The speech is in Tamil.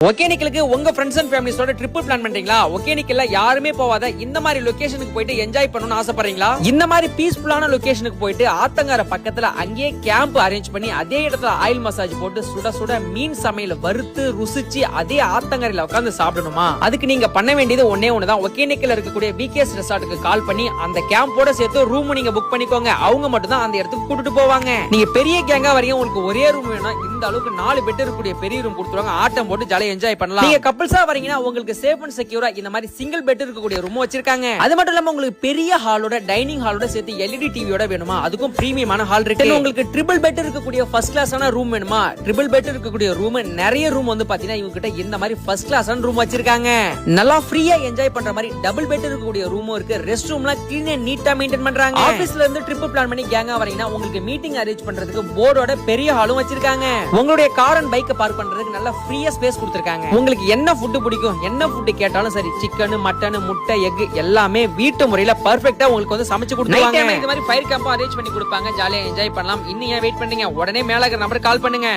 ஒகேனிக்கலுக்கு உங்க ஃப்ரெண்ட்ஸ் அண்ட் ஃபேமிலிஸோட ட்ரிப் பிளான் பண்றீங்களா? ஒகேனிக்கல்ல யாருமே போகாத இந்த மாதிரி லொகேஷனுக்கு போயிட்டு என்ஜாய் பண்ணணும்னு ஆசைப்படுறீங்களா? இந்த மாதிரி பீஸ்ஃபுல்லான லொகேஷனுக்கு போயிட்டு ஆத்தங்கர பக்கத்துல அங்கேயே கேம்ப் அரேஞ்ச் பண்ணி அதே இடத்துல ஆயில் மசாஜ் போட்டு சுட சுட மீன் சமையல வறுத்து ருசிச்சு அதே ஆத்தங்கரையில உட்கார்ந்து சாப்பிடணுமா? அதுக்கு நீங்க பண்ண வேண்டியது ஒன்னே ஒண்ணுதான். ஒகேனிக்கல்ல இருக்கக்கூடிய விகேஎஸ் ரெசார்ட்டுக்கு கால் பண்ணி அந்த கேம்போட சேர்த்து ரூம் நீங்க புக் பண்ணிக்கோங்க. அவங்க மட்டும் தான் அந்த இடத்துக்கு கூட்டிட்டு போவாங்க. நீங்க பெரிய கேங்கா வரீங்க, உங்களுக்கு ஒரே ரூம் வேணும், இந்த அளவுக்கு 4 பெட் இருக்கக்கூடிய பெரிய ரூம் கொடுத்துருவாங்க. ஆட்டம் போட்டு ஜாலியா என்ஜாய் பண்ணலாம். நீங்க கப்பிள்ஸா வரீங்கன்னா உங்களுக்கு சேஃப் அண்ட் செக்யூரா இந்த மாதிரி சிங்கிள் பெட் இருக்கக்கூடிய ரூம் வச்சிருக்காங்க. அது மட்டும் இல்லாம உங்களுக்கு பெரிய ஹாலோட டைனிங் ஹாலோட சேர்த்து எல்இடி டிவியோட வேணுமா? அதுக்கும் பிரீமியமான ஹால் இருக்கு. உங்களுக்கு ட்ரிபிள் பெட் இருக்கக்கூடிய ஃபர்ஸ்ட் கிளாஸான ரூம் வேணுமா? ட்ரிபிள் பெட் இருக்கக்கூடிய ரூம் நிறைய ரூம் வந்து பாத்தீங்கன்னா இவங்க கிட்ட இந்த மாதிரி ஃபர்ஸ்ட் கிளாஸான ரூம் வச்சிருக்காங்க. நல்லா ஃப்ரீயா என்ஜாய் பண்ற மாதிரி டபுள் பெட் இருக்கக்கூடிய ரூமும் இருக்கு. ரெஸ்ட் ரூம்லாம் கிளீன் அண்ட் நீட்டா மெயின்டைன் பண்றாங்க. ஆபீஸ்ல இருந்து ட்ரிப் பிளான் பண்ணி கேங்கா வரீங்கன்னா உங்களுக்கு மீட்டிங் அரேஞ்ச் பண்றதுக்கு போர்டோட பெரிய ஹாலும் வச்சிருக்காங்க. உங்களுடைய கார் அண்ட் பைக்கை பார்க் பண்றதுக்கு நல்ல ஃப்ரீயா ஸ்பேஸ் கொடுத்திருக்காங்க. உங்களுக்கு என்ன ஃபுட் பிடிக்கும், என்ன ஃபுட் கேட்டாலும் சரி, சிக்கன், மட்டன், முட்டை, எக் எல்லாமே வீட்டு முறையில பெர்ஃபெக்ட்டா உங்களுக்கு வந்து சமைச்சு கொடுத்துருவாங்க. இந்த மாதிரி ஃபயர் கேம்ப் அரேஞ்ச் பண்ணி கொடுப்பாங்க. ஜாலியா என்ஜாய் பண்ணலாம். இன்னும் ஏன் வெயிட் பண்றீங்க? உடனே மேல இருக்கிற நம்பருக்கு கால் பண்ணுங்க.